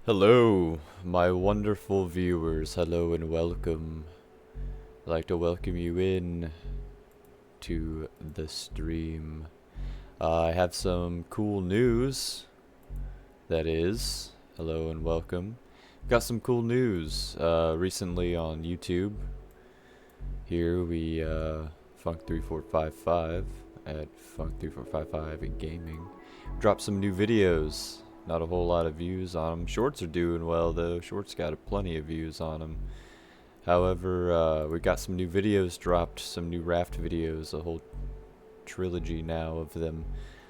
Hello, my wonderful viewers. Hello and welcome. I'd like to welcome you in to the stream. I have some cool news. That is, hello and welcome. Got some cool news recently on YouTube. Here we Funk3455 at Funk3455 in Gaming dropped some new videos. Not a whole lot of views on them. Shorts are doing well though. Shorts got plenty of views on them. However, we got some new videos dropped, some new raft videos, a whole trilogy now of them.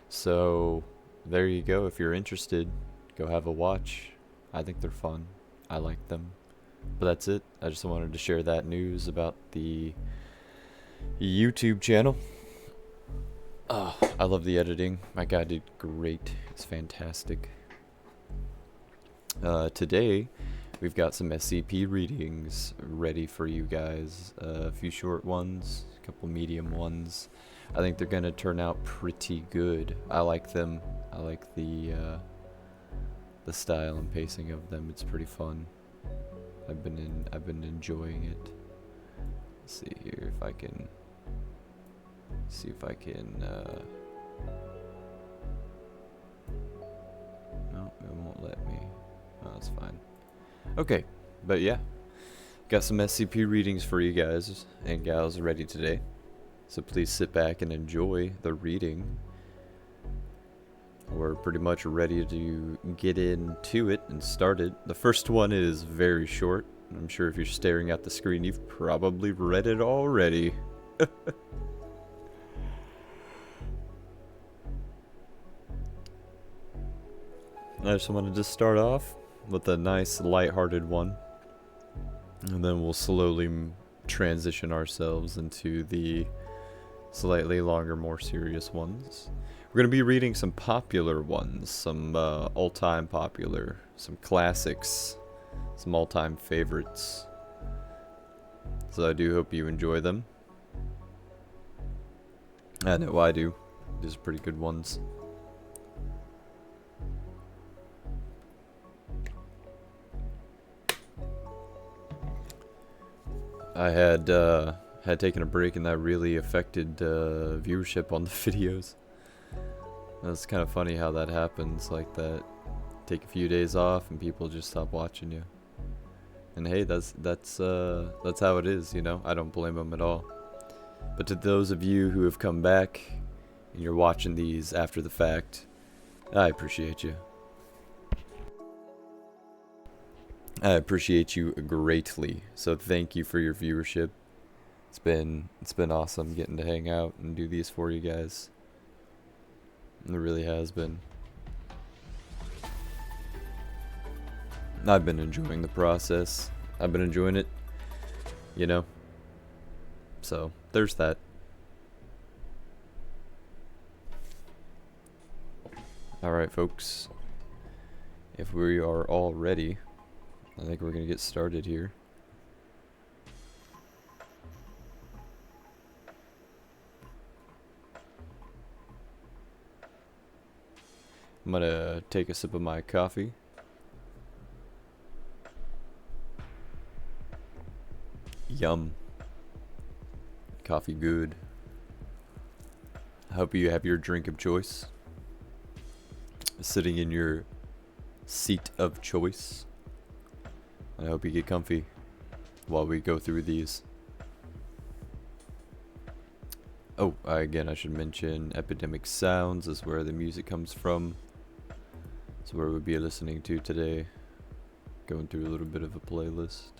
So there you go. If you're interested, go have a watch. I think they're fun. I like them. But that's it. I just wanted to share that news about the YouTube channel. I love the editing. My guy did great. It's fantastic. Today, we've got some SCP readings ready for you guys. A few short ones, a couple medium ones. I think they're gonna turn out pretty good. I like them. I like the style and pacing of them. It's pretty fun. I've been enjoying it. Let's see here if I can no, it won't let me. Oh, that's fine. Okay, but yeah, got some SCP readings for you guys and gals ready today. So please sit back and enjoy the reading. We're pretty much ready to get into it and start it. The first one is very short. I'm sure if you're staring at the screen, you've probably read it already. I just wanted to start off with a nice lighthearted one, and then we'll slowly transition ourselves into the slightly longer, more serious ones. We're going to be reading some popular ones, some all-time popular, some classics, some all-time favorites. So I do hope you enjoy them. I know I do. These are pretty good ones. I had taken a break, and that really affected viewership on the videos. That's kind of funny how that happens like that. Take a few days off and people just stop watching you. And hey, that's how it is, you know. I don't blame them at all. But to those of you who have come back and you're watching these after the fact, I appreciate you. I appreciate you greatly. So thank you for your viewership. It's been awesome getting to hang out and do these for you guys. It really has been. I've been enjoying the process. I've been enjoying it, you know. So there's that. Alright, folks. If we are all ready, I think we're gonna get started here. I'm gonna take a sip of my coffee. Yum. Coffee good. I hope you have your drink of choice. Sitting in your seat of choice. I hope you get comfy while we go through these. Oh, again, I should mention Epidemic Sounds is where the music comes from. It's where we'll be listening to today. Going through a little bit of a playlist.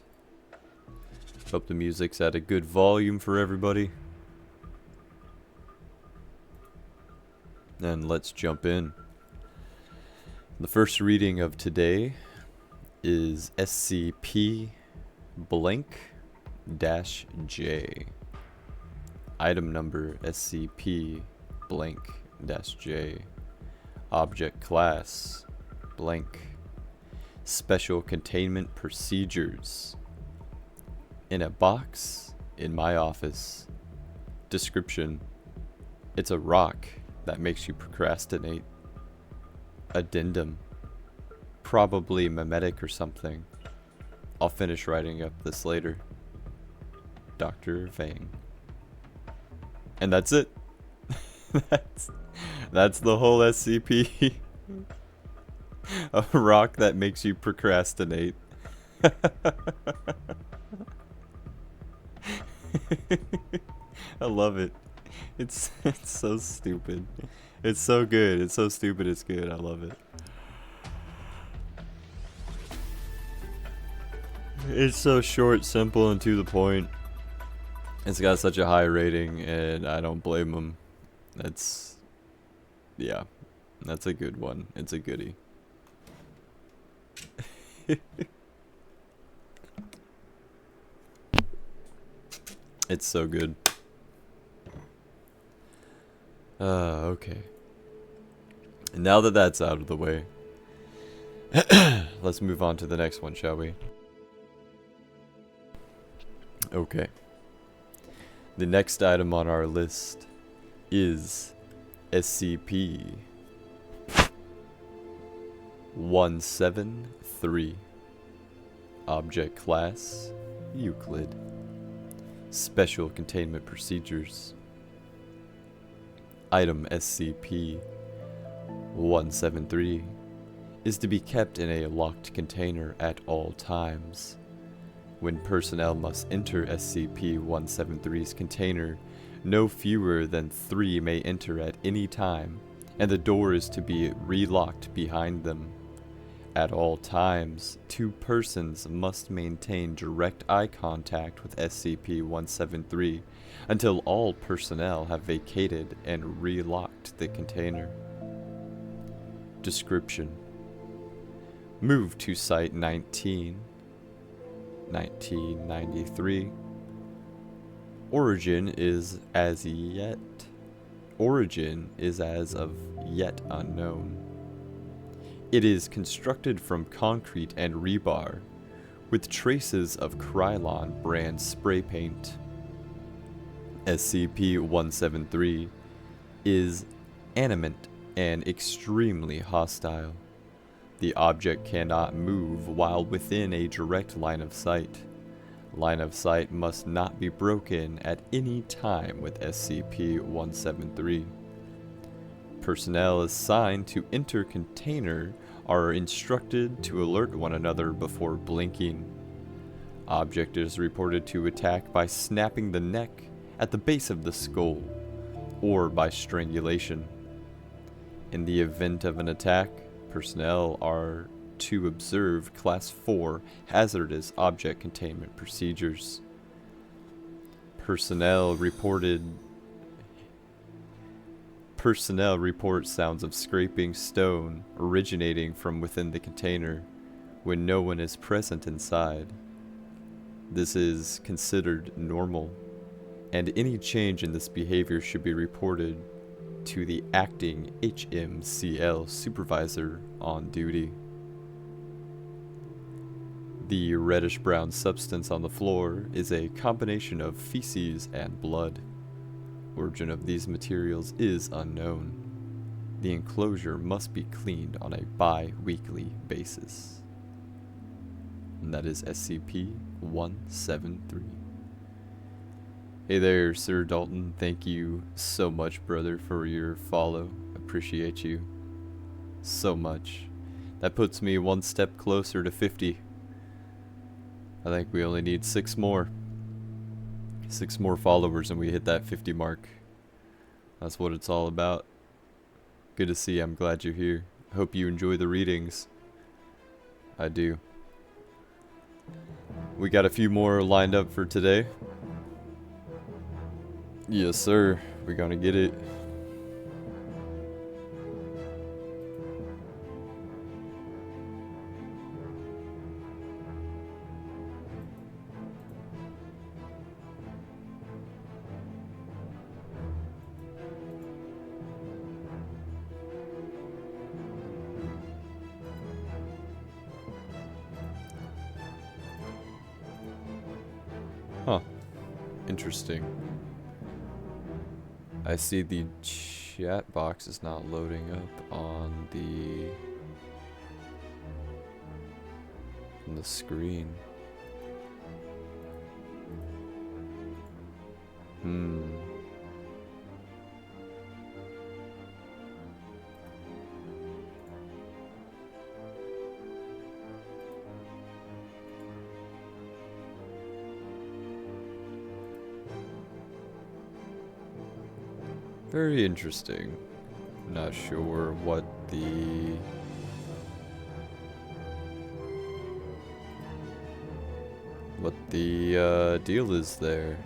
Hope the music's at a good volume for everybody. And let's jump in. The first reading of today is SCP blank-J. Item number SCP-J. Object class blank. Special containment procedures. In a box in my office. Description: it's a rock that makes you procrastinate. Addendum: probably memetic or something. I'll finish writing up this later. Dr. Vang. And that's it. that's the whole SCP. A rock that makes you procrastinate. I love it. It's so stupid. It's so good. It's so stupid it's good. I love it. It's so short, simple, and to the point. It's got such a high rating, and I don't blame them. Yeah, that's a good one. It's a goodie. It's so good. Okay. Now that that's out of the way, let's move on to the next one, shall we? Okay. The next item on our list is SCP-173. Object class Euclid. Special containment procedures. Item SCP-173 is to be kept in a locked container at all times. When personnel must enter SCP-173's container, no fewer than 3 may enter at any time, and the door is to be relocked behind them. At all times, 2 persons must maintain direct eye contact with SCP-173 until all personnel have vacated and relocked the container. Description: move to Site 19, 1993. Origin is as of yet unknown. It is constructed from concrete and rebar, with traces of Krylon brand spray paint. SCP-173 is animate and extremely hostile. The object cannot move while within a direct line of sight. Line of sight must not be broken at any time with SCP-173. Personnel assigned to enter container are instructed to alert one another before blinking. Object is reported to attack by snapping the neck at the base of the skull, or by strangulation. In the event of an attack, personnel are to observe Class 4 hazardous object containment procedures. Personnel report sounds of scraping stone originating from within the container when no one is present inside. This is considered normal, and any change in this behavior should be reported to the acting HMCL supervisor on duty. The reddish-brown substance on the floor is a combination of feces and blood. Origin of these materials is unknown. The enclosure must be cleaned on a bi-weekly basis. And that is SCP-173. Hey there, Sir Dalton. Thank you so much, brother, for your follow. Appreciate you so much. That puts me one step closer to 50. I think we only need 6 more. 6 more followers and we hit that 50 mark. That's what it's all about. Good to see you. I'm glad you're here. Hope you enjoy the readings. I do. We got a few more lined up for today. Yes, sir. We're gonna get it. Huh. Interesting. I see the chat box is not loading up on the screen. Very interesting. Not sure what the deal is there.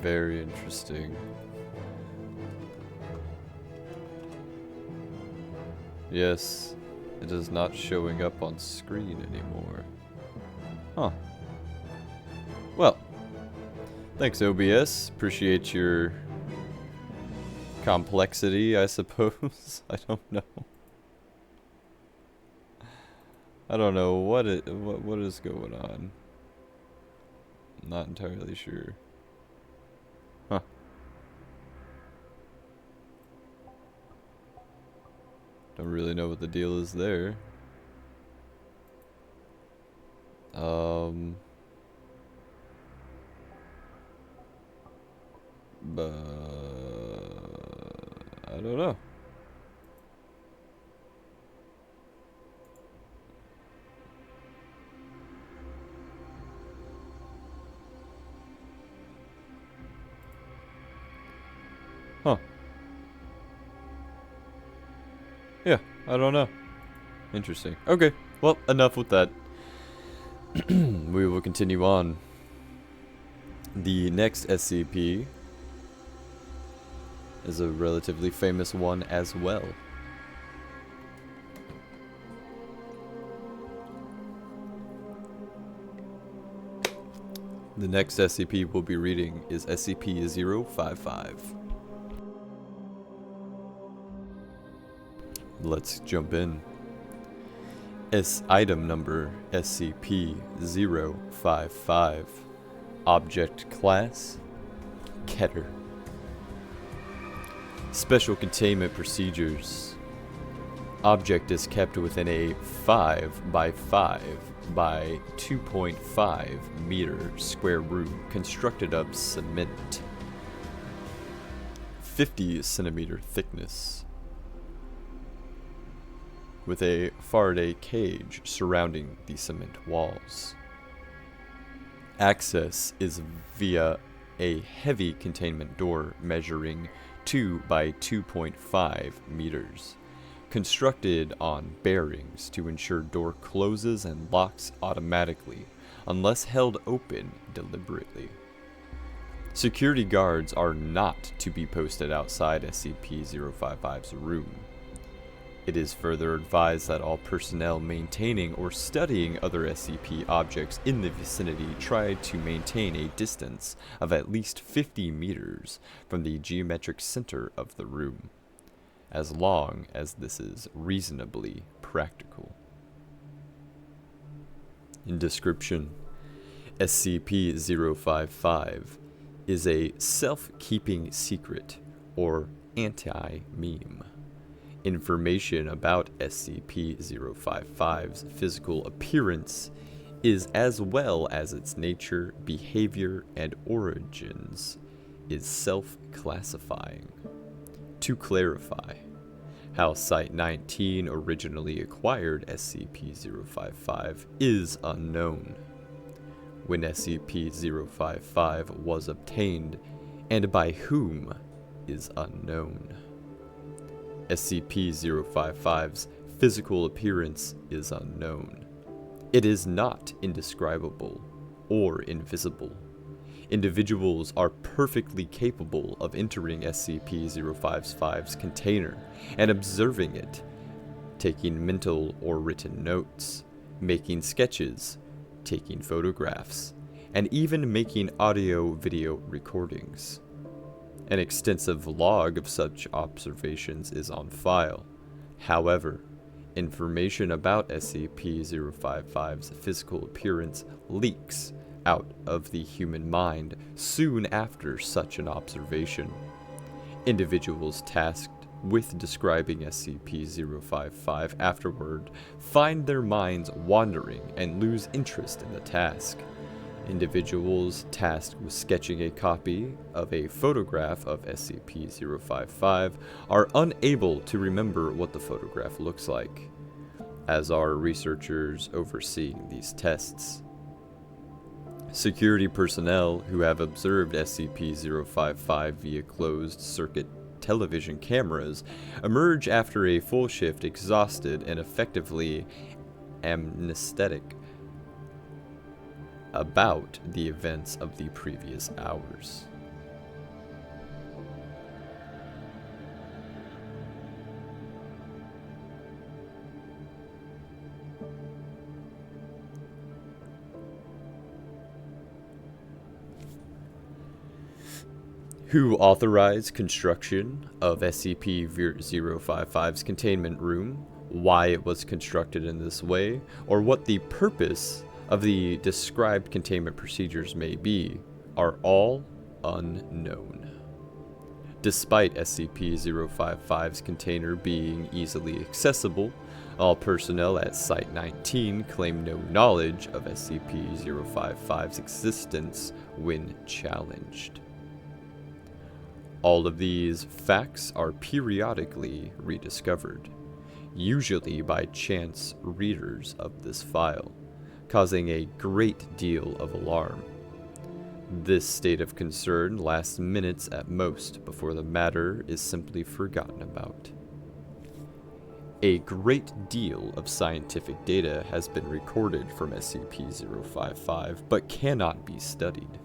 Very interesting. Yes, it is not showing up on screen anymore. Huh. Well, thanks OBS. Appreciate your complexity, I suppose. I don't know. I don't know what is going on. I'm not entirely sure. Huh. Don't really know what the deal is there. But I don't know. Huh. Yeah, I don't know. Interesting. Okay, well, enough with that. We will continue on. The next SCP is a relatively famous one as well. The next SCP we'll be reading is SCP-055. Let's jump in. Item number SCP-055. Object Class Keter. Special Containment Procedures. Object is kept within a 5 by 5 by 2.5 meter square room constructed of cement. 50 centimeter thickness. With a Faraday cage surrounding the cement walls. Access is via a heavy containment door measuring 2 by 2.5 meters. Constructed on bearings to ensure door closes and locks automatically, unless held open deliberately. Security guards are not to be posted outside SCP-055's room. It is further advised that all personnel maintaining or studying other SCP objects in the vicinity try to maintain a distance of at least 50 meters from the geometric center of the room, as long as this is reasonably practical. In description, SCP-055 is a self-keeping secret, or anti-meme. Information about SCP-055's physical appearance is, as well as its nature, behavior, and origins, is self-classifying. To clarify, how Site-19 originally acquired SCP-055 is unknown. When SCP-055 was obtained, and by whom, is unknown. SCP-055's physical appearance is unknown. It is not indescribable or invisible. Individuals are perfectly capable of entering SCP-055's container and observing it, taking mental or written notes, making sketches, taking photographs, and even making audio-video recordings. An extensive log of such observations is on file. However, information about SCP-055's physical appearance leaks out of the human mind soon after such an observation. Individuals tasked with describing SCP-055 afterward find their minds wandering and lose interest in the task. Individuals tasked with sketching a copy of a photograph of SCP-055 are unable to remember what the photograph looks like, as are researchers overseeing these tests. Security personnel who have observed SCP-055 via closed-circuit television cameras emerge after a full shift exhausted and effectively amnestic about the events of the previous hours. Who authorized construction of SCP-055's containment room, why it was constructed in this way, or what the purpose of the described containment procedures may be, are all unknown. Despite SCP-055's container being easily accessible, all personnel at Site-19 claim no knowledge of SCP-055's existence when challenged. All of these facts are periodically rediscovered, usually by chance readers of this file, causing a great deal of alarm. This state of concern lasts minutes at most before the matter is simply forgotten about. A great deal of scientific data has been recorded from SCP-055 but cannot be studied.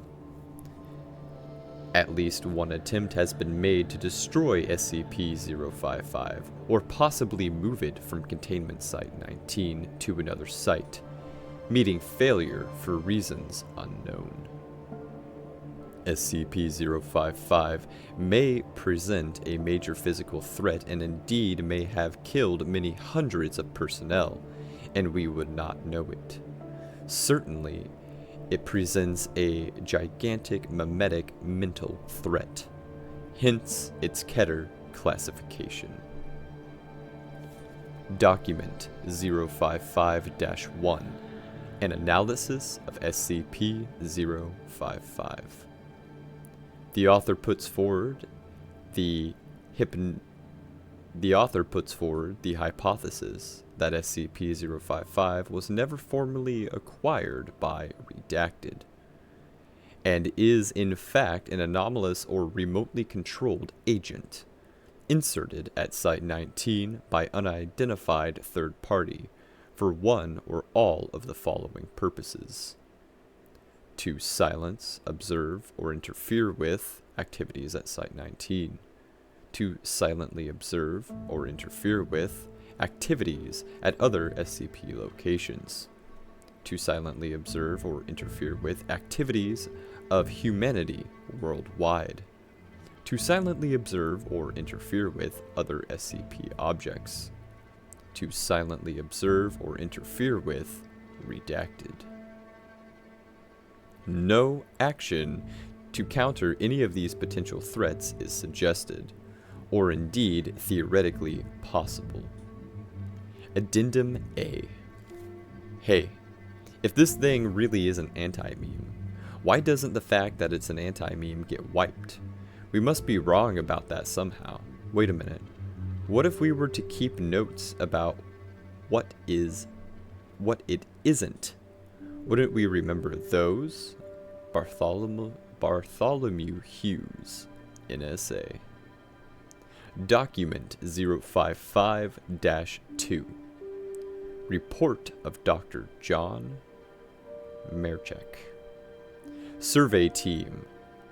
At least one attempt has been made to destroy SCP-055, or possibly move it from Containment Site-19 to another site, meeting failure for reasons unknown. SCP-055 may present a major physical threat and indeed may have killed many hundreds of personnel, and we would not know it. Certainly, it presents a gigantic mimetic mental threat, hence its Keter classification. Document 055-1, an analysis of SCP-055. The author puts forward the hypothesis that SCP-055 was never formally acquired by Redacted, and is in fact an anomalous or remotely controlled agent, inserted at Site-19 by unidentified third party for one or all of the following purposes: to silence, observe, or interfere with activities at Site-19, to silently observe or interfere with activities at other SCP locations, to silently observe or interfere with activities of humanity worldwide, to silently observe or interfere with other SCP objects, to silently observe or interfere with Redacted. No action to counter any of these potential threats is suggested, or indeed theoretically possible. Addendum A. Hey, if this thing really is an anti-meme, why doesn't the fact that it's an anti-meme get wiped? We must be wrong about that somehow. Wait a minute. What if we were to keep notes about what it isn't? Wouldn't we remember those? Bartholomew Hughes, NSA. Document 055-2. Report of Dr. John Merchek. Survey Team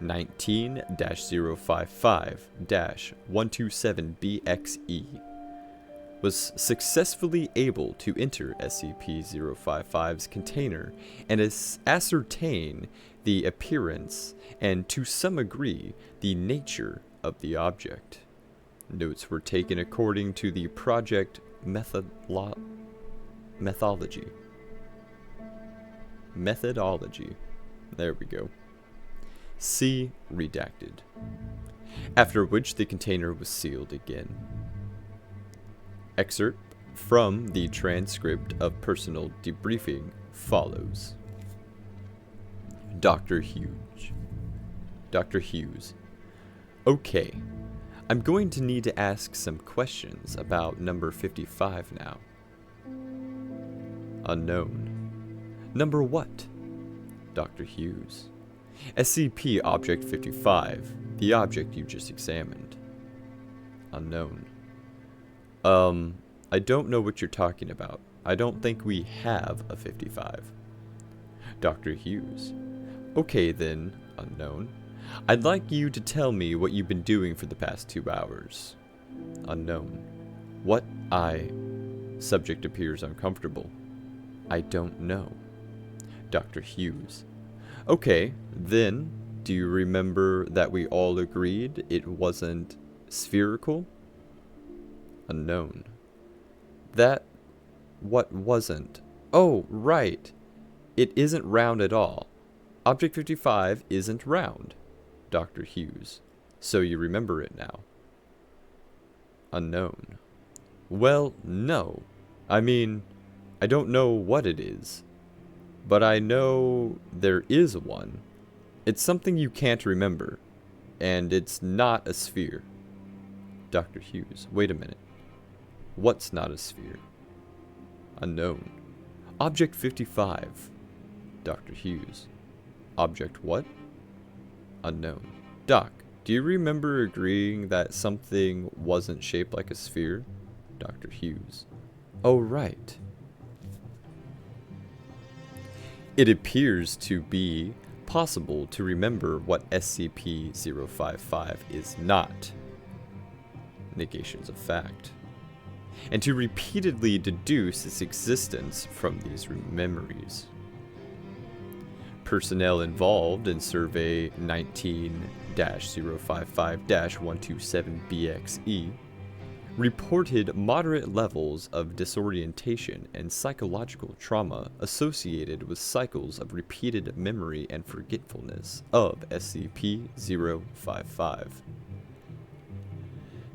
19-055-127BXE was successfully able to enter SCP-055's container and ascertain the appearance and, to some degree, the nature of the object. Notes were taken according to the project methodology. There we go. See Redacted. After which the container was sealed again. Excerpt from the transcript of personal debriefing follows. Dr. Hughes. Okay, I'm going to need to ask some questions about number 55 now. Unknown. Number what? Dr. Hughes. SCP Object 55, the object you just examined. Unknown. I don't know what you're talking about. I don't think we have a 55. Dr. Hughes. Okay then, Unknown. I'd like you to tell me what you've been doing for the past 2 hours. Unknown. What Subject appears uncomfortable. I don't know. Dr. Hughes. Okay, then, do you remember that we all agreed it wasn't spherical? Unknown. What wasn't? Oh, right. It isn't round at all. Object 55 isn't round. Dr. Hughes. So you remember it now. Unknown. Well, no. I mean, I don't know what it is. But I know there is one. It's something you can't remember. And it's not a sphere. Dr. Hughes. Wait a minute. What's not a sphere? Unknown. Object 55. Dr. Hughes. Object what? Unknown. Doc, do you remember agreeing that something wasn't shaped like a sphere? Dr. Hughes. Oh, right. It appears to be possible to remember what SCP-055 is not. Negations of fact. And to repeatedly deduce its existence from these memories. Personnel involved in Survey 19-055-127BXE reported moderate levels of disorientation and psychological trauma associated with cycles of repeated memory and forgetfulness of SCP-055.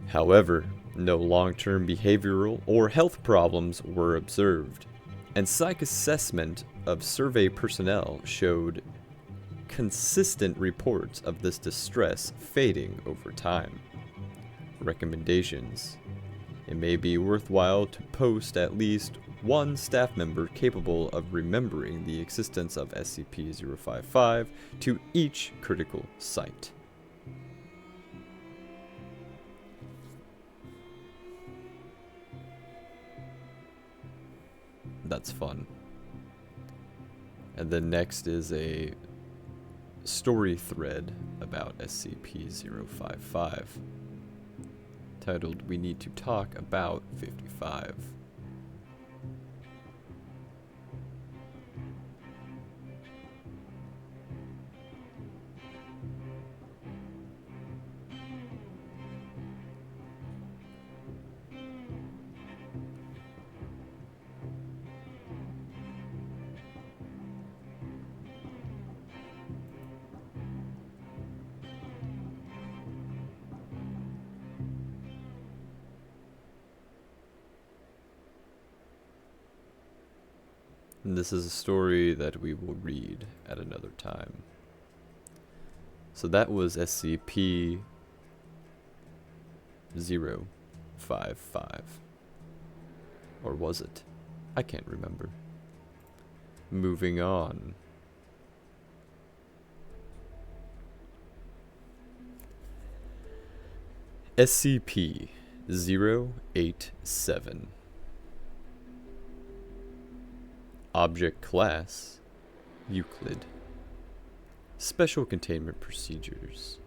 However, no long-term behavioral or health problems were observed, and psych assessment of survey personnel showed consistent reports of this distress fading over time. Recommendations: it may be worthwhile to post at least one staff member capable of remembering the existence of SCP-055 to each critical site. That's fun. And then next is a story thread about SCP-055, titled "We Need to Talk About 55." And this is a story that we will read at another time. So that was SCP-055. Or was it? I can't remember. Moving on. SCP-087. Object Class: Euclid. Special Containment Procedures.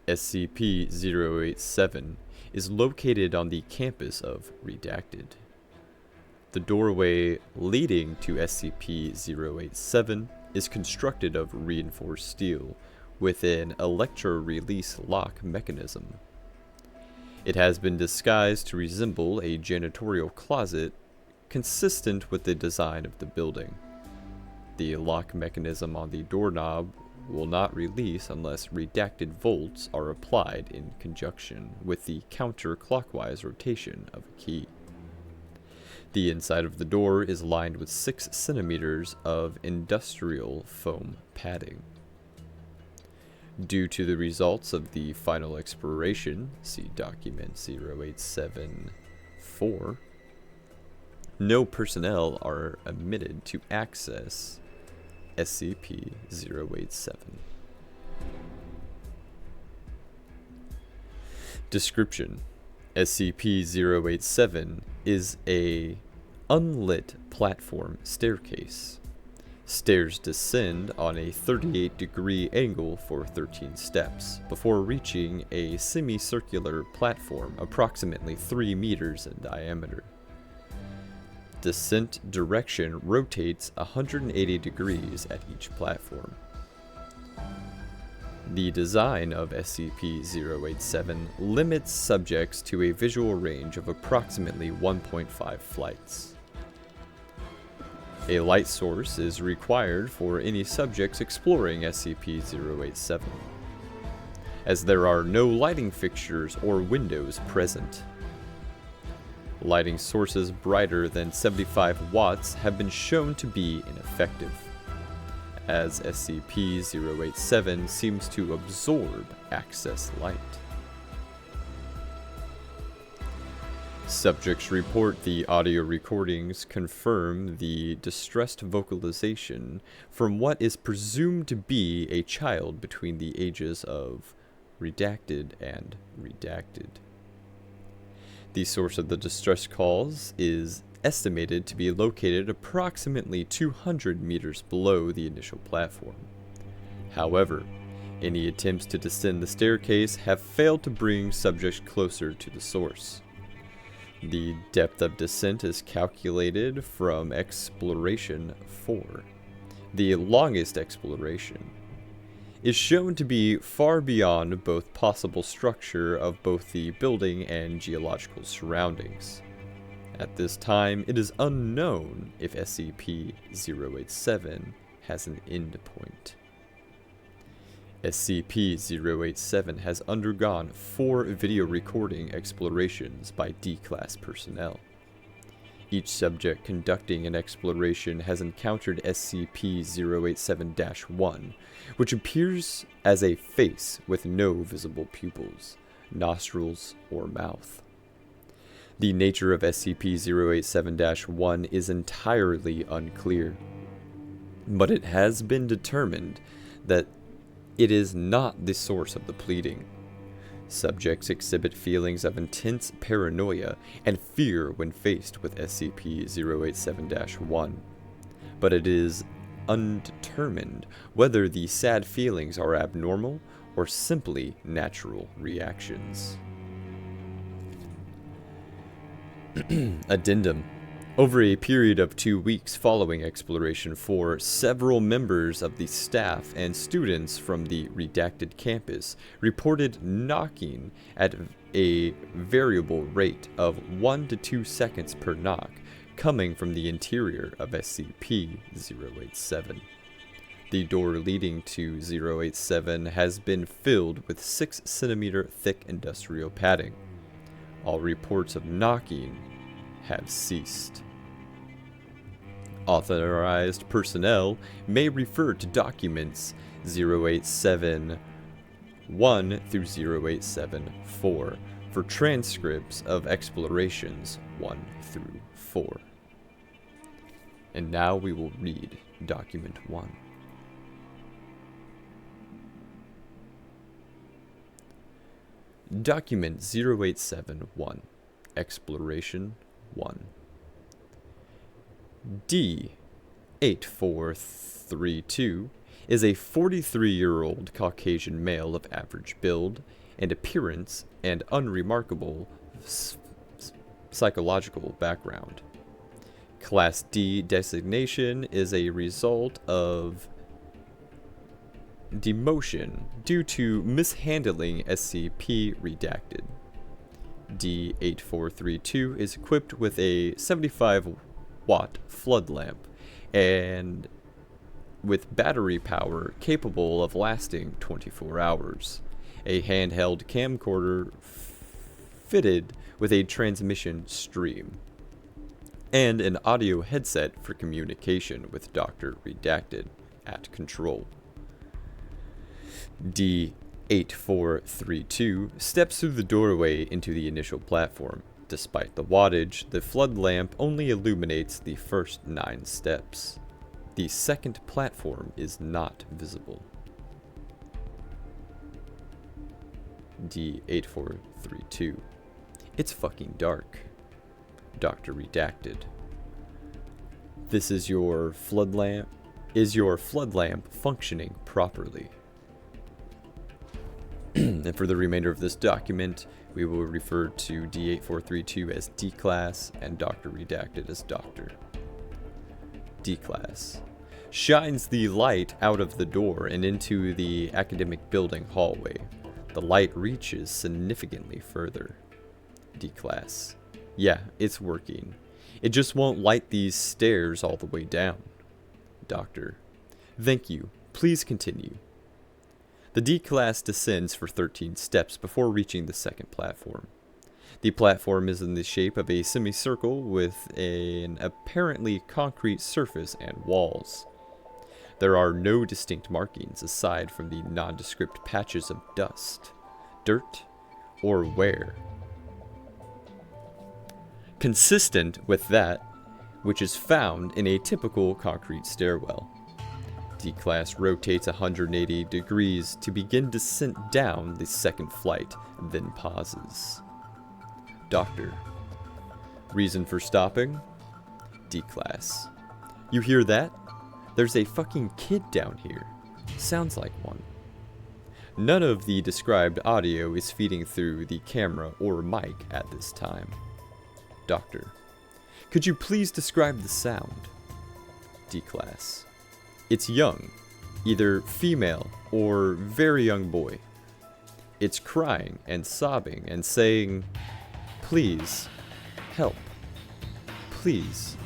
SCP-087 is located on the campus of Redacted. The doorway leading to SCP-087 is constructed of reinforced steel with an electro-release lock mechanism. It has been disguised to resemble a janitorial closet consistent with the design of the building. The lock mechanism on the doorknob will not release unless redacted volts are applied in conjunction with the counterclockwise rotation of a key. The inside of the door is lined with 6 centimeters of industrial foam padding. Due to the results of the final exploration, see Document 087-4, no personnel are admitted to access SCP-087. Description: SCP-087 is a unlit platform staircase. Stairs descend on a 38-degree angle for 13 steps before reaching a semicircular platform approximately 3 meters in diameter. Descent direction rotates 180 degrees at each platform. The design of SCP-087 limits subjects to a visual range of approximately 1.5 flights. A light source is required for any subjects exploring SCP-087, as there are no lighting fixtures or windows present. Lighting sources brighter than 75 watts have been shown to be ineffective, as SCP-087 seems to absorb excess light. Subjects report the audio recordings confirm the distressed vocalization from what is presumed to be a child between the ages of redacted and redacted. The source of the distress calls is estimated to be located approximately 200 meters below the initial platform. However, any attempts to descend the staircase have failed to bring subjects closer to the source. The depth of descent is calculated from Exploration 4, the longest exploration, is shown to be far beyond both possible structure of both the building and geological surroundings. At this time, it is unknown if SCP-087 has an endpoint. SCP-087 has undergone 4 video recording explorations by D-Class personnel. Each subject conducting an exploration has encountered SCP-087-1, which appears as a face with no visible pupils, nostrils, or mouth. The nature of SCP-087-1 is entirely unclear, but it has been determined that it is not the source of the pleading. Subjects exhibit feelings of intense paranoia and fear when faced with SCP-087-1, but it is undetermined whether the sad feelings are abnormal or simply natural reactions. Addendum. Over a period of 2 weeks following Exploration 4, several members of the staff and students from the redacted campus reported knocking at a variable rate of 1 to 2 seconds per knock, coming from the interior of SCP-087. The door leading to 087 has been filled with 6 centimeter thick industrial padding. All reports of knocking have ceased. Authorized personnel may refer to documents 087-1 through 087-4 for transcripts of explorations 1 through 4. And now we will read Document 1. Document 087-1, Exploration 1. D-8432 is a 43-year-old Caucasian male of average build and appearance and unremarkable psychological background. Class D designation is a result of demotion due to mishandling SCP redacted. D-8432 is equipped with a 75-watt flood lamp and with battery power capable of lasting 24 hours, a handheld camcorder fitted with a transmission stream, and an audio headset for communication with Dr. Redacted at control. D-8432 steps through the doorway into the initial platform. Despite the wattage, the flood lamp only illuminates the first 9 steps. The second platform is not visible. D-8432. It's fucking dark. Dr. Redacted. This is your flood lamp? Is your flood lamp functioning properly? And for the remainder of this document, we will refer to D-8432 as D-Class and Dr. Redacted as Doctor. D-Class shines the light out of the door and into the academic building hallway. The light reaches significantly further. D-Class. Yeah, it's working. It just won't light these stairs all the way down. Doctor. Thank you. Please continue. The D-Class descends for 13 steps before reaching the second platform. The platform is in the shape of a semicircle with an apparently concrete surface and walls. There are no distinct markings aside from the nondescript patches of dust, dirt, or wear, consistent with that which is found in a typical concrete stairwell. D-Class rotates 180 degrees to begin descent down the second flight, then pauses. Doctor. Reason for stopping? D-Class. You hear that? There's a fucking kid down here. Sounds like one. None of the described audio is feeding through the camera or mic at this time. Doctor. Could you please describe the sound? D-Class. It's young, either female or very young boy. It's crying and sobbing and saying, "Please, help. Please."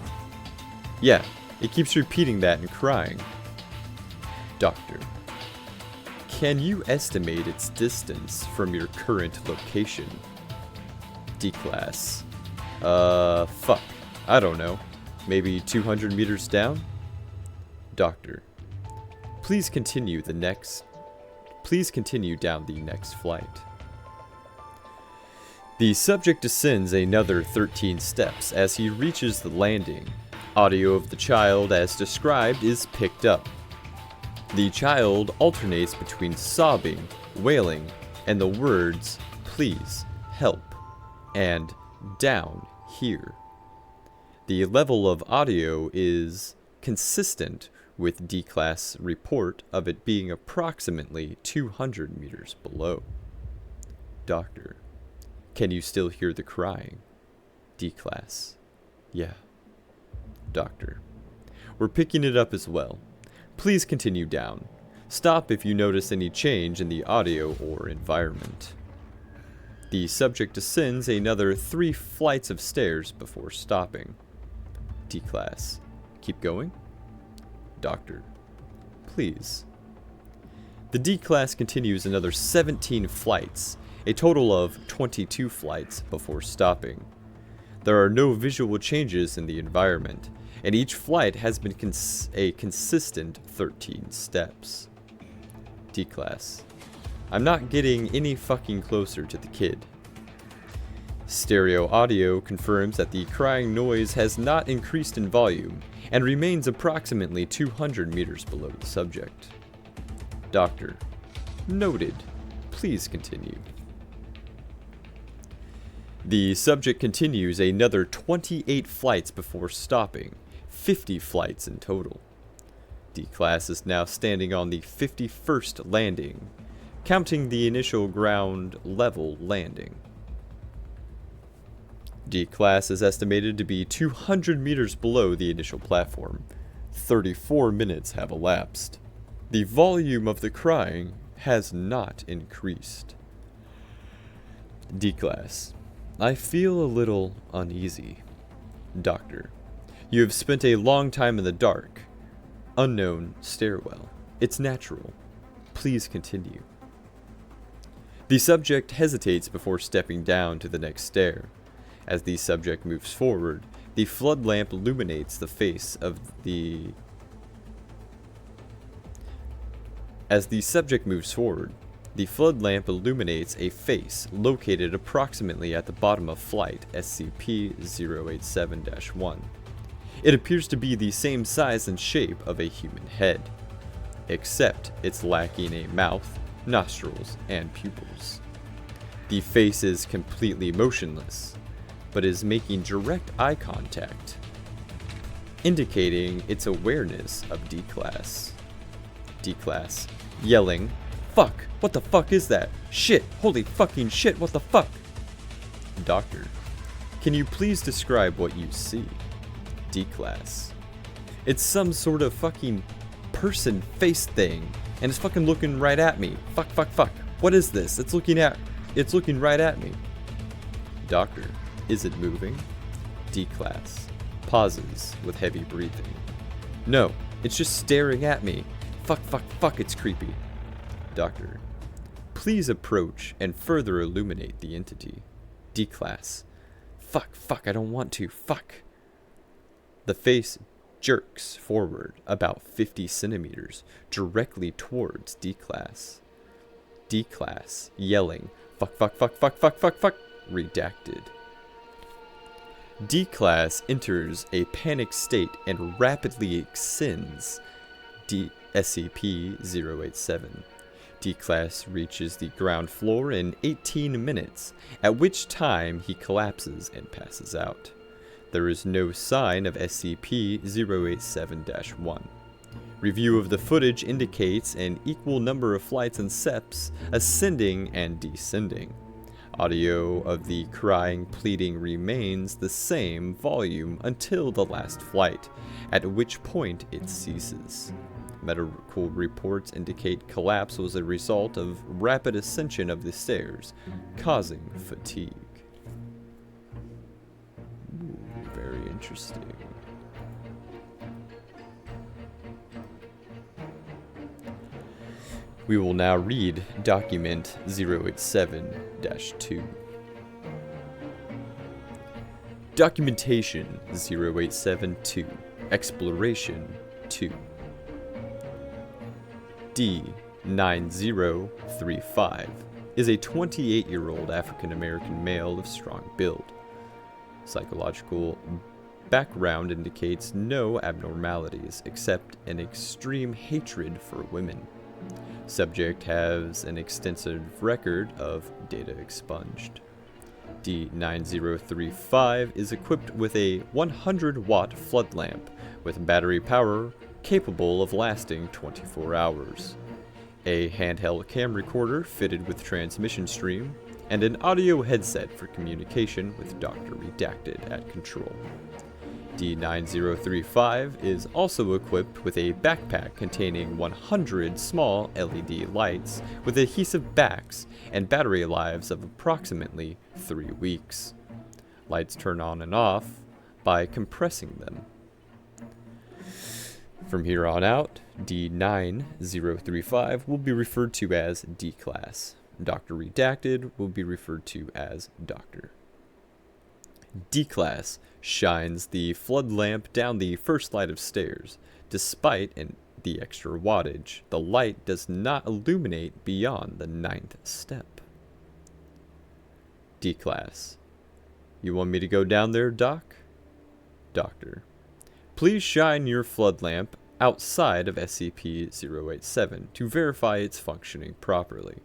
Yeah, it keeps repeating that and crying. Doctor, can you estimate its distance from your current location? D-Class. Fuck. I don't know. Maybe 200 meters down? Doctor, please continue down the next flight. The subject descends another 13 steps as he reaches the landing. Audio of the child, as described, is picked up. The child alternates between sobbing, wailing, and the words, "Please, help," and "down here." The level of audio is consistent with D-Class report of it being approximately 200 meters below. Doctor, can you still hear the crying? D-Class. Yeah. Doctor, we're picking it up as well. Please continue down. Stop if you notice any change in the audio or environment. The subject descends another 3 flights of stairs before stopping. D-Class, keep going? Doctor, please. The D-Class continues another 17 flights, a total of 22 flights before stopping. There are no visual changes in the environment, and each flight has been a consistent 13 steps. D-Class, I'm not getting any fucking closer to the kid. Stereo audio confirms that the crying noise has not increased in volume and remains approximately 200 meters below the subject. Doctor, noted. Please continue. The subject continues another 28 flights before stopping, 50 flights in total. D-Class is now standing on the 51st landing, counting the initial ground level landing. D-Class is estimated to be 200 meters below the initial platform. 34 minutes have elapsed. The volume of the crying has not increased. D-Class, I feel a little uneasy. Doctor, you have spent a long time in the dark. Unknown stairwell. It's natural. Please continue. The subject hesitates before stepping down to the next stair. As the subject moves forward, the flood lamp illuminates the face of the... As the subject moves forward, the flood lamp illuminates a face located approximately at the bottom of flight SCP-087-1. It appears to be the same size and shape of a human head, except it's lacking a mouth, nostrils, and pupils. The face is completely motionless, but is making direct eye contact, indicating its awareness of D-Class. D-Class, yelling, "Fuck! What the fuck is that? Shit! Holy fucking shit! What the fuck?" Doctor, can you please describe what you see? D-Class, it's some sort of fucking person face thing, and it's fucking looking right at me. Fuck, fuck, fuck. What is this? It's looking right at me. Doctor, is it moving? D-Class pauses with heavy breathing. No, it's just staring at me. Fuck, fuck, fuck, it's creepy. Doctor, please approach and further illuminate the entity. D-Class, fuck, fuck, I don't want to, fuck. The face jerks forward about 50 centimeters directly towards D-Class. D-Class yelling, "Fuck, fuck, fuck, fuck, fuck, fuck, fuck," redacted. D-Class enters a panic state and rapidly ascends SCP-087. D-Class reaches the ground floor in 18 minutes, at which time he collapses and passes out. There is no sign of SCP-087-1. Review of the footage indicates an equal number of flights and steps ascending and descending. Audio of the crying pleading remains the same volume until the last flight, at which point it ceases. Medical reports indicate collapse was a result of rapid ascension of the stairs, causing fatigue. Ooh, very interesting. We will now read Document 087-2. Documentation 0872, Exploration 2. D9035 is a 28-year-old African-American male of strong build. Psychological background indicates no abnormalities except an extreme hatred for women. Subject has an extensive record of data expunged. D9035 is equipped with a 100-watt flood lamp with battery power capable of lasting 24 hours, a handheld cam recorder fitted with transmission stream, and an audio headset for communication with Dr. Redacted at control. D9035 is also equipped with a backpack containing 100 small LED lights with adhesive backs and battery lives of approximately 3 weeks. Lights turn on and off by compressing them. From here on out, D9035 will be referred to as D-Class. Dr. Redacted will be referred to as Doctor. D-Class shines the flood lamp down the first flight of stairs. Despite the extra wattage, the light does not illuminate beyond the 9th step. D-Class: You want me to go down there, Doc? Doctor: Please shine your flood lamp outside of SCP-087 to verify it's functioning properly.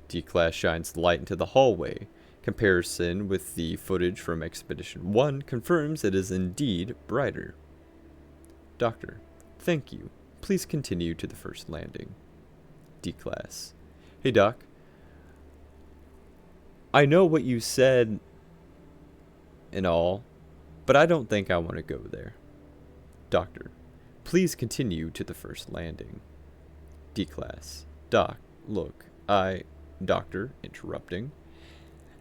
D-Class shines the light into the hallway. Comparison with the footage from Expedition 1 confirms it is indeed brighter. Doctor: Thank you. Please continue to the first landing. D-Class: Hey Doc. I know what you said and all, but I don't think I want to go there. Doctor: Please continue to the first landing. D-Class: Doc, look, Doctor, interrupting.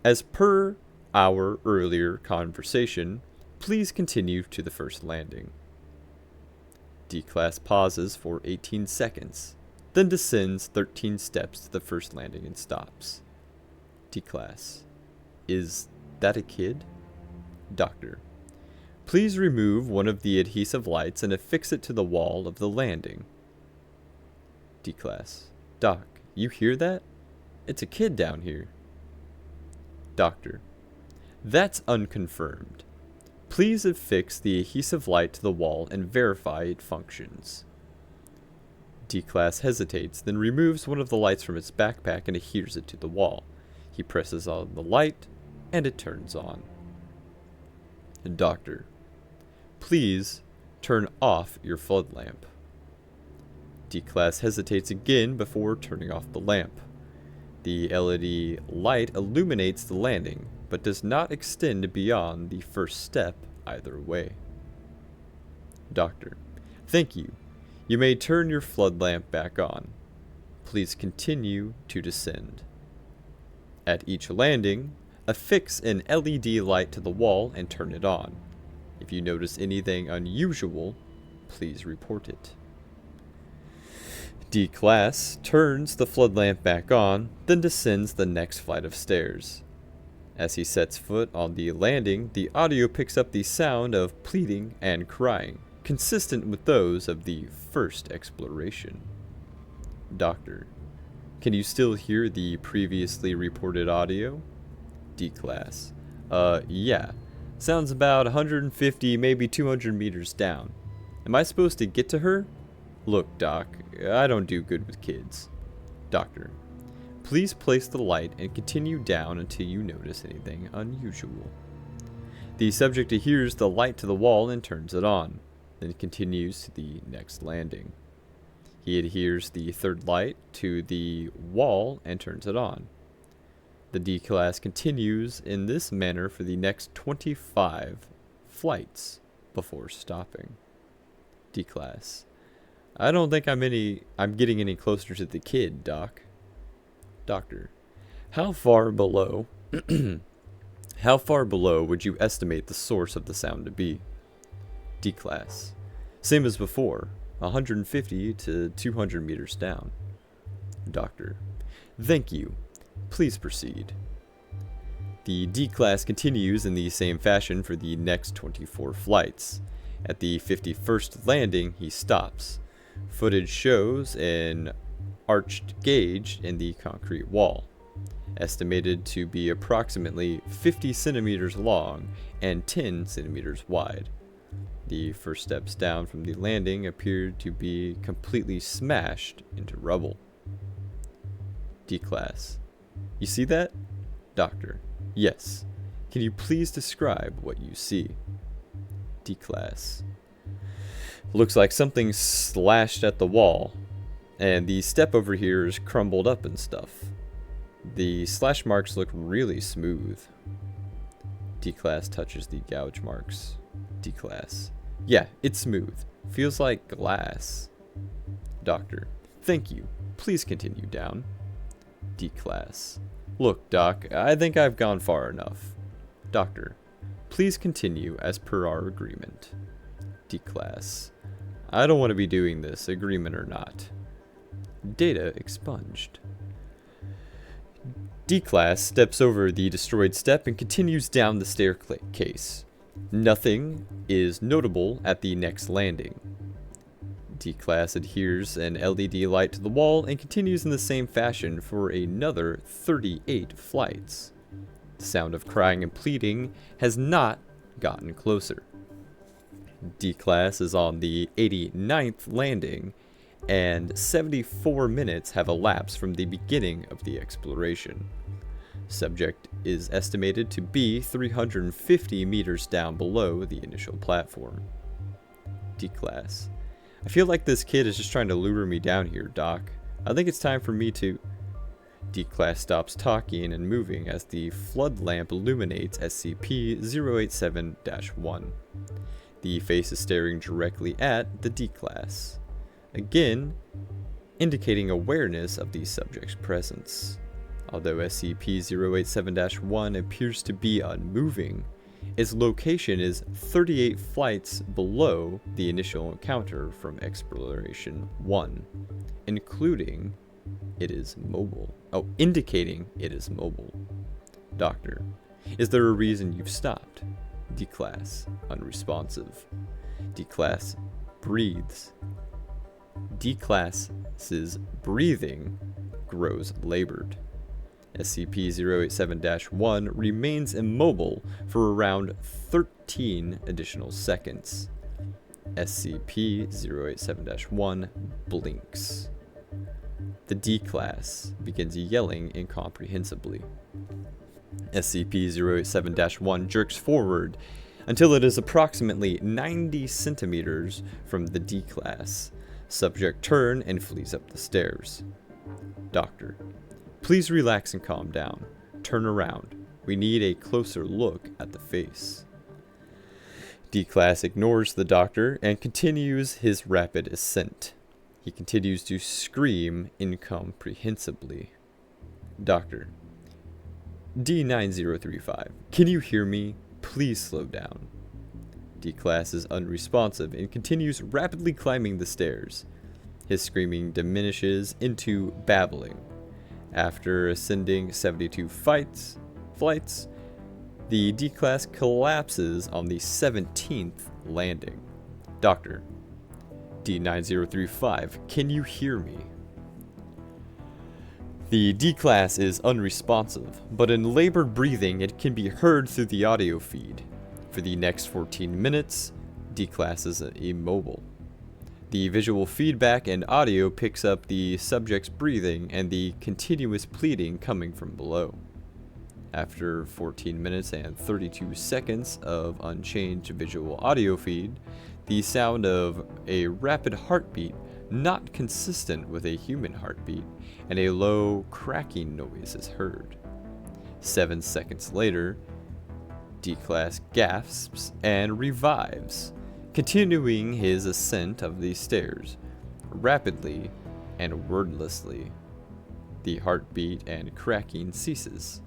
As per our earlier conversation, please continue to the first landing. D-Class pauses for 18 seconds, then descends 13 steps to the first landing and stops. D-Class: Is that a kid? Doctor: Please remove one of the adhesive lights and affix it to the wall of the landing. D-Class: Doc, you hear that? It's a kid down here. Doctor: That's unconfirmed. Please affix the adhesive light to the wall and verify it functions. D-Class hesitates, then removes one of the lights from its backpack and adheres it to the wall. He presses on the light, and it turns on. Doctor: Please turn off your flood lamp. D-Class hesitates again before turning off the lamp. The LED light illuminates the landing, but does not extend beyond the first step either way. Doctor: Thank you. You may turn your flood lamp back on. Please continue to descend. At each landing, affix an LED light to the wall and turn it on. If you notice anything unusual, please report it. D-Class turns the flood lamp back on, then descends the next flight of stairs. As he sets foot on the landing, the audio picks up the sound of pleading and crying, consistent with those of the first exploration. Doctor: Can you still hear the previously reported audio? D-Class: Yeah. Sounds about 150, maybe 200 meters down. Am I supposed to get to her? Look, Doc, I don't do good with kids. Doctor: Please place the light and continue down until you notice anything unusual. The subject adheres the light to the wall and turns it on, then continues to the next landing. He adheres the third light to the wall and turns it on. The D-Class continues in this manner for the next 25 flights before stopping. D-Class: I don't think I'm getting any closer to the kid, Doc. Doctor. How far below how far below would you estimate the source of the sound to be? D-Class. Same as before, 150 to 200 meters down. Doctor. Thank you. Please proceed. The D-Class continues in the same fashion for the next 24 flights. At the 51st landing, he stops. Footage shows an arched gauge in the concrete wall, estimated to be approximately 50 centimeters long and 10 centimeters wide. The first steps down from the landing appeared to be completely smashed into rubble. D-Class. You see that? Doctor. Yes. Can you please describe what you see? D-Class. Looks like something slashed at the wall, and the step over here is crumbled up and stuff. The slash marks look really smooth. D-Class touches the gouge marks. D-Class. Yeah, it's smooth. Feels like glass. Doctor. Thank you. Please continue down. D-Class. Look, Doc, I think I've gone far enough. Doctor. Please continue as per our agreement. D-Class. I don't want to be doing this, agreement or not. Data expunged. D-Class steps over the destroyed step and continues down the staircase. Nothing is notable at the next landing. D-Class adheres an LED light to the wall and continues in the same fashion for another 38 flights. The sound of crying and pleading has not gotten closer. D-Class is on the 89th landing, and 74 minutes have elapsed from the beginning of the exploration. Subject is estimated to be 350 meters down below the initial platform. D-Class. I feel like this kid is just trying to lure me down here, Doc. I think it's time for me to... D-Class stops talking and moving as the flood lamp illuminates SCP-087-1. The face is staring directly at the D-Class, again indicating awareness of the subject's presence. Although SCP-087-1 appears to be unmoving, its location is 38 flights below the initial encounter from Exploration 1, indicating it is mobile. Doctor, is there a reason you've stopped? D-Class, unresponsive. D-Class breathes. D-Class's breathing grows labored. SCP-087-1 remains immobile for around 13 additional seconds. SCP-087-1 blinks. The D-Class begins yelling incomprehensibly. SCP-087-1 jerks forward until it is approximately 90 centimeters from the D-Class. Subject turns and flees up the stairs. Doctor. Please relax and calm down. Turn around. We need a closer look at the face. D-Class ignores the doctor and continues his rapid ascent. He continues to scream incomprehensibly. Doctor. D-9035, can you hear me? Please slow down. D-Class is unresponsive and continues rapidly climbing the stairs. His screaming diminishes into babbling. After ascending 72 flights, the D-Class collapses on the 17th landing. Doctor. D-9035, can you hear me? The D-Class is unresponsive, but in labored breathing it can be heard through the audio feed. For the next 14 minutes, D-Class is immobile. The visual feedback and audio picks up the subject's breathing and the continuous pleading coming from below. After 14 minutes and 32 seconds of unchanged visual audio feed, the sound of a rapid heartbeat not consistent with a human heartbeat and a low cracking noise is heard. 7 seconds later, D-Class gasps and revives, continuing his ascent of the stairs. rapidly and wordlessly. The heartbeat and cracking ceases,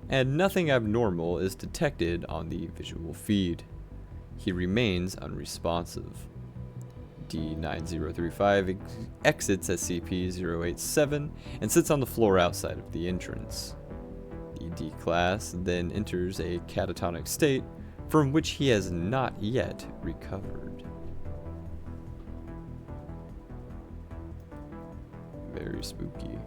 and nothing abnormal is detected on the visual feed. He remains unresponsive. D9035 exits SCP-087 and sits on the floor outside of the entrance. The D-Class then enters a catatonic state from which he has not yet recovered. Very spooky.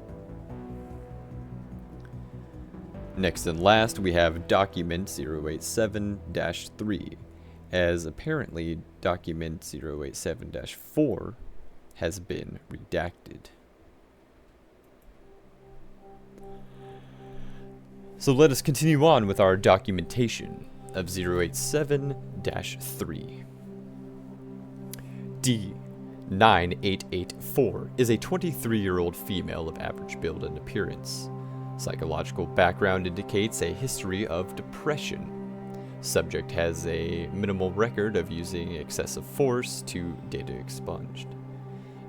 Next and last, we have Document 087-3, as apparently Document 087-4 has been redacted. So let us continue on with our documentation of 087-3. D9884 is a 23-year-old female of average build and appearance. Psychological background indicates a history of depression. Subject has a minimal record of using excessive force to data expunged.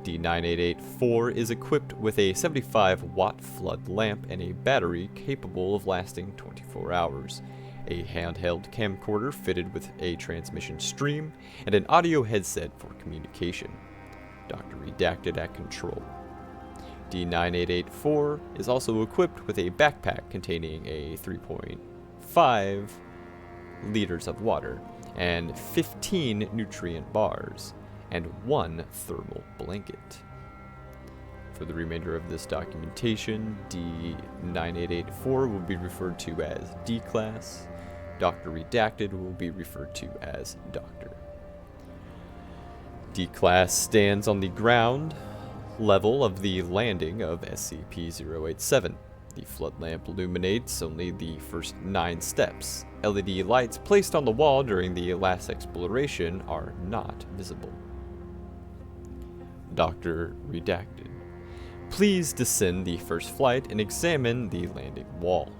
D9884 is equipped with a 75-watt flood lamp and a battery capable of lasting 24 hours, a handheld camcorder fitted with a transmission stream, and an audio headset for communication. Dr. Redacted at control. D9884 is also equipped with a backpack containing a 3.5 liters of water and 15 nutrient bars and 1 thermal blanket. For the remainder of this documentation, D9884 will be referred to as D-Class. Dr. Redacted will be referred to as Doctor. D-Class stands on the ground level of the landing of SCP-087. The flood lamp illuminates only the first 9 steps. LED lights placed on the wall during the last exploration are not visible. Dr. Redacted. Please descend the first flight and examine the landing wall.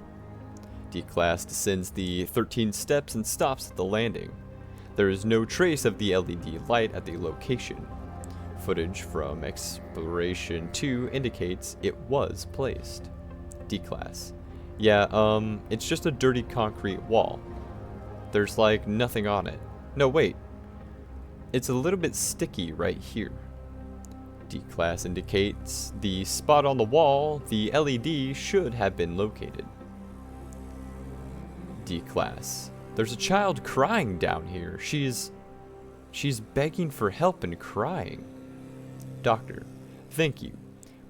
D-Class descends the 13 steps and stops at the landing. There is no trace of the LED light at the location. Footage from Exploration 2 indicates it was placed. D-Class. Yeah, it's just a dirty concrete wall. There's like nothing on it. No, wait. It's a little bit sticky right here. D-Class indicates the spot on the wall the LED should have been located. D-Class. There's a child crying down here. She's begging for help and crying. Doctor. Thank you.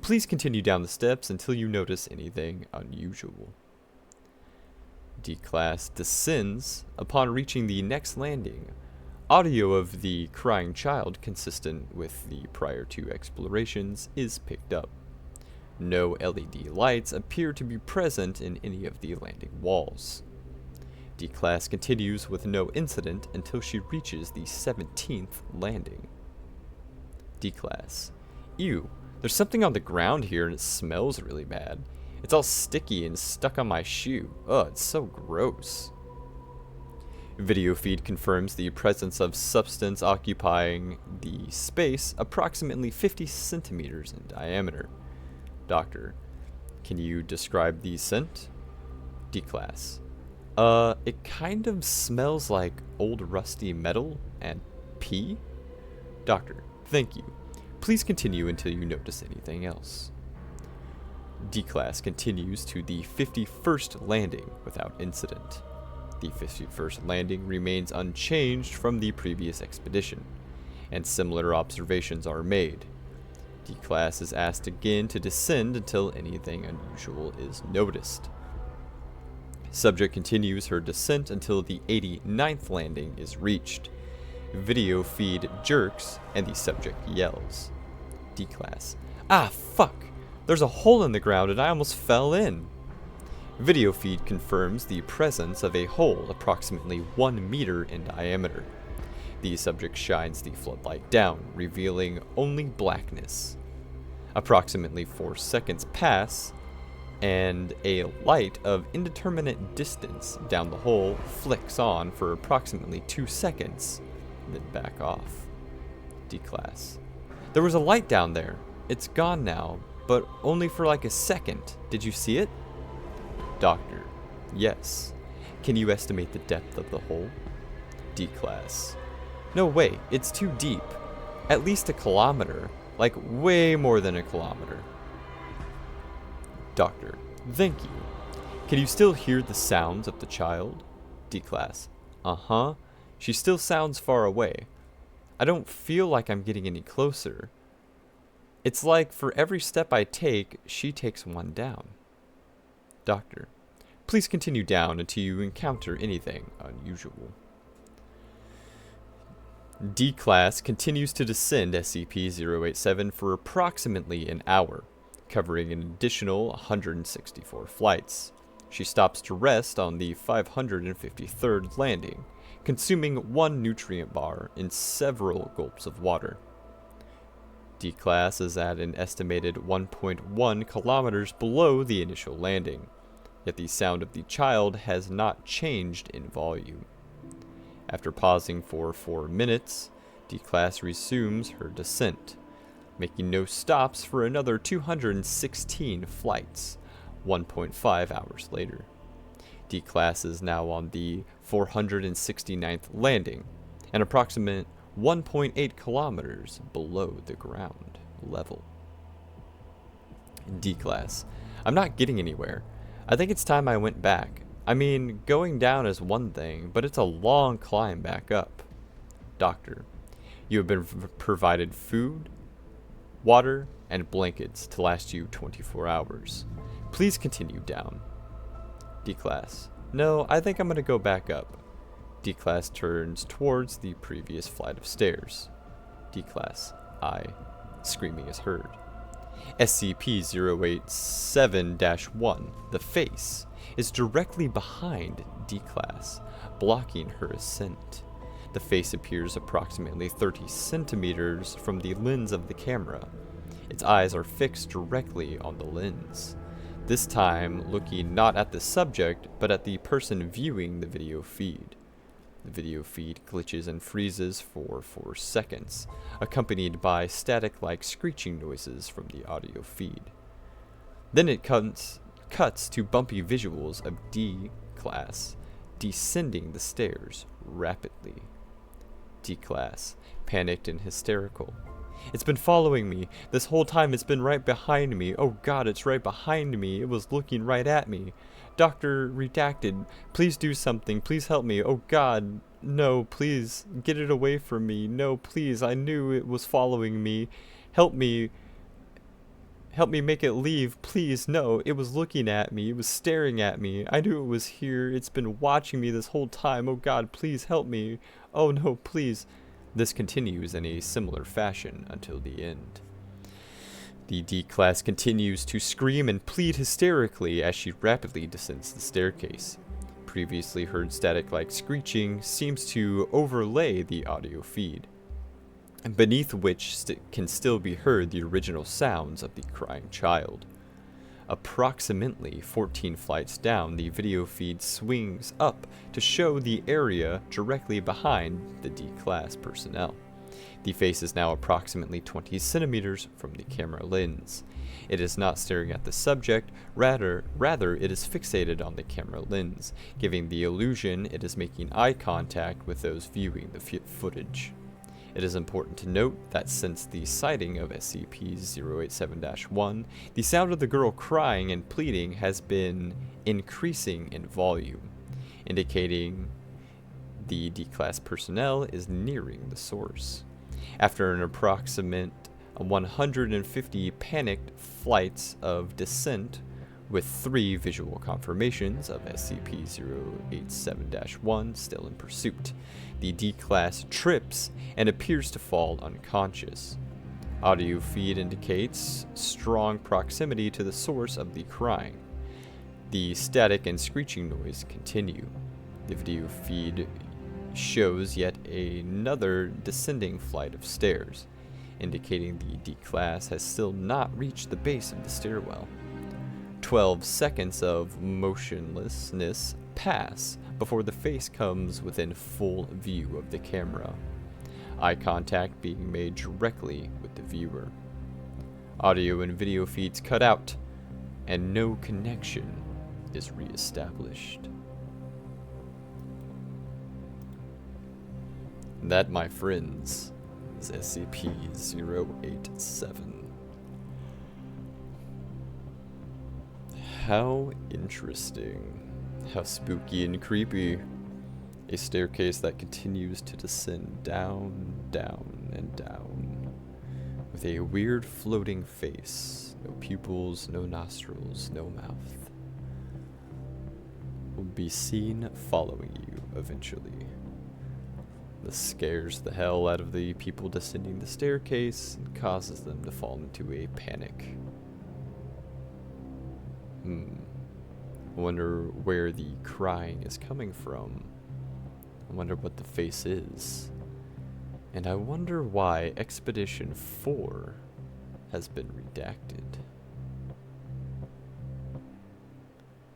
Please continue down the steps until you notice anything unusual. D-Class descends upon reaching the next landing. Audio of the crying child, consistent with the prior 2 explorations, is picked up. No LED lights appear to be present in any of the landing walls. D-Class continues with no incident until she reaches the 17th landing. D-Class. Ew, there's something on the ground here and it smells really bad. It's all sticky and stuck on my shoe. Ugh, it's so gross. Video feed confirms the presence of substance occupying the space approximately 50 centimeters in diameter. Doctor. Can you describe the scent? D-Class. It kind of smells like old rusty metal and pee. Doctor. Thank you. Please continue until you notice anything else. D-Class continues to the 51st landing without incident. The 51st landing remains unchanged from the previous expedition, and similar observations are made. D-Class is asked again to descend until anything unusual is noticed. Subject continues her descent until the 89th landing is reached. Video feed jerks, and the subject yells. D-Class. Ah, fuck! There's a hole in the ground and I almost fell in. Video feed confirms the presence of a hole approximately 1 meter in diameter. The subject shines the floodlight down, revealing only blackness. Approximately 4 seconds pass, and a light of indeterminate distance down the hole flicks on for approximately 2 seconds, then back off. D-Class. There was a light down there. It's gone now, but only for like a second. Did you see it? Doctor. Yes. Can you estimate the depth of the hole? D-Class. No way, it's too deep. At least a kilometer. Like way more than a kilometer. Doctor. Thank you. Can you still hear the sounds of the child? D-Class. Uh-huh. She still sounds far away. I don't feel like I'm getting any closer. It's like for every step I take, she takes one down. Doctor. Please continue down until you encounter anything unusual. D-Class continues to descend SCP-087 for approximately an hour, covering an additional 164 flights. She stops to rest on the 553rd landing, consuming one nutrient bar and several gulps of water. D-Class is at an estimated 1.1 kilometers below the initial landing, yet the sound of the child has not changed in volume. After pausing for 4 minutes, D-Class resumes her descent, making no stops for another 216 flights, 1.5 hours later. D-Class is now on the 469th landing, an approximate 1.8 kilometers below the ground level. D-Class. I'm not getting anywhere. I think it's time I went back. I mean, going down is one thing, but it's a long climb back up. Doctor. You have been provided food, water, and blankets to last you 24 hours. Please continue down. D-Class. No, I think I'm going to go back up. D-Class turns towards the previous flight of stairs. D-Class. Screaming is heard. SCP-087-1, the face, is directly behind D-Class, blocking her ascent. The face appears approximately 30 centimeters from the lens of the camera. Its eyes are fixed directly on the lens, this time looking not at the subject, but at the person viewing the video feed. The video feed glitches and freezes for 4 seconds, accompanied by static-like screeching noises from the audio feed. Then it cuts to bumpy visuals of D-Class descending the stairs rapidly. D-Class, panicked and hysterical. It's been following me. This whole time it's been right behind me. Oh God, it's right behind me. It was looking right at me. Doctor redacted. Please do something. Please help me. Oh God. No, please. Get it away from me. No, please. I knew it was following me. Help me. Help me make it leave. Please. No, it was looking at me. It was staring at me. I knew it was here. It's been watching me this whole time. Oh God, please help me. Oh no, please. This continues in a similar fashion until the end. The D-Class continues to scream and plead hysterically as she rapidly descends the staircase. Previously heard static-like screeching seems to overlay the audio feed, beneath which can still be heard the original sounds of the crying child. Approximately 14 flights down, the video feed swings up to show the area directly behind the D-Class personnel. The face is now approximately 20 centimeters from the camera lens. It is not staring at the subject, rather it is fixated on the camera lens, giving the illusion it is making eye contact with those viewing the footage. It is important to note that since the sighting of SCP-087-1, the sound of the girl crying and pleading has been increasing in volume, indicating the D-Class personnel is nearing the source. After an approximate 150 panicked flights of descent, with 3 visual confirmations of SCP-087-1 still in pursuit, the D-Class trips and appears to fall unconscious. Audio feed indicates strong proximity to the source of the crying. The static and screeching noise continue. The video feed shows yet another descending flight of stairs, indicating the D-Class has still not reached the base of the stairwell. 12 seconds of motionlessness pass before the face comes within full view of the camera. eye contact being made directly with the viewer. Audio and video feeds cut out, and no connection is reestablished. That, my friends, is SCP-087. How interesting. How spooky and creepy. A staircase that continues to descend down, down, and down. With a weird floating face. No pupils, no nostrils, no mouth. Will be seen following you eventually. This scares the hell out of the people descending the staircase and causes them to fall into a panic. I wonder where the crying is coming from. I wonder what the face is. And I wonder why Expedition 4 has been redacted.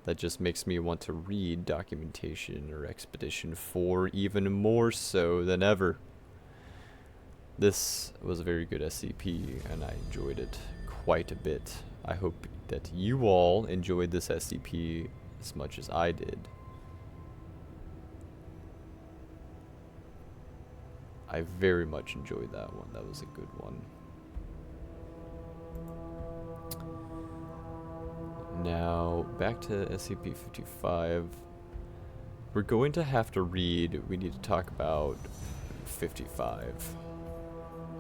That just makes me want to read documentation or Expedition 4 even more so than ever. This was a very good SCP, and I enjoyed it quite a bit. I hope that you all enjoyed this SCP as much as I did. I very much enjoyed that one. That was a good one. Now, back to SCP-55. We're going to have to read, we need to talk about 55.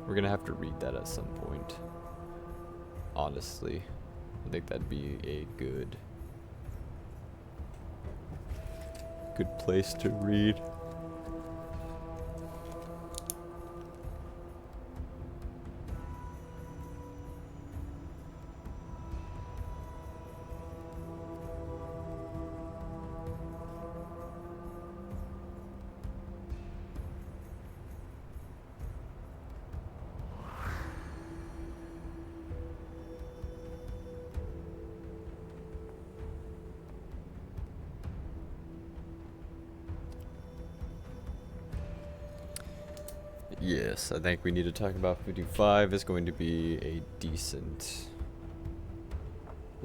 We're going to have to read that at some point. Honestly, I think that'd be a good place to read. Yes, I think we need to talk about 55. Is going to be a decent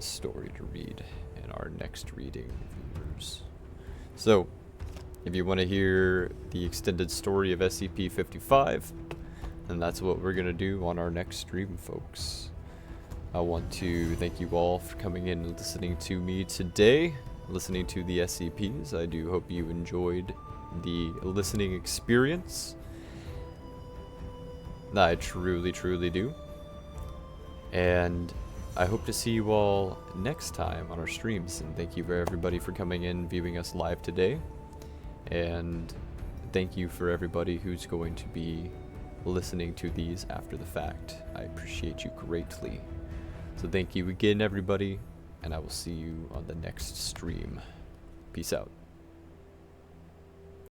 story to read in our next reading, viewers. So, if you want to hear the extended story of SCP-55, then that's what we're going to do on our next stream, folks. I want to thank you all for coming in and listening to me today, listening to the SCPs. I do hope you enjoyed the listening experience. I truly, truly do. And I hope to see you all next time on our streams. And thank you for everybody for coming in, viewing us live today. And thank you for everybody who's going to be listening to these after the fact. I appreciate you greatly. So thank you again, everybody. And I will see you on the next stream. Peace out.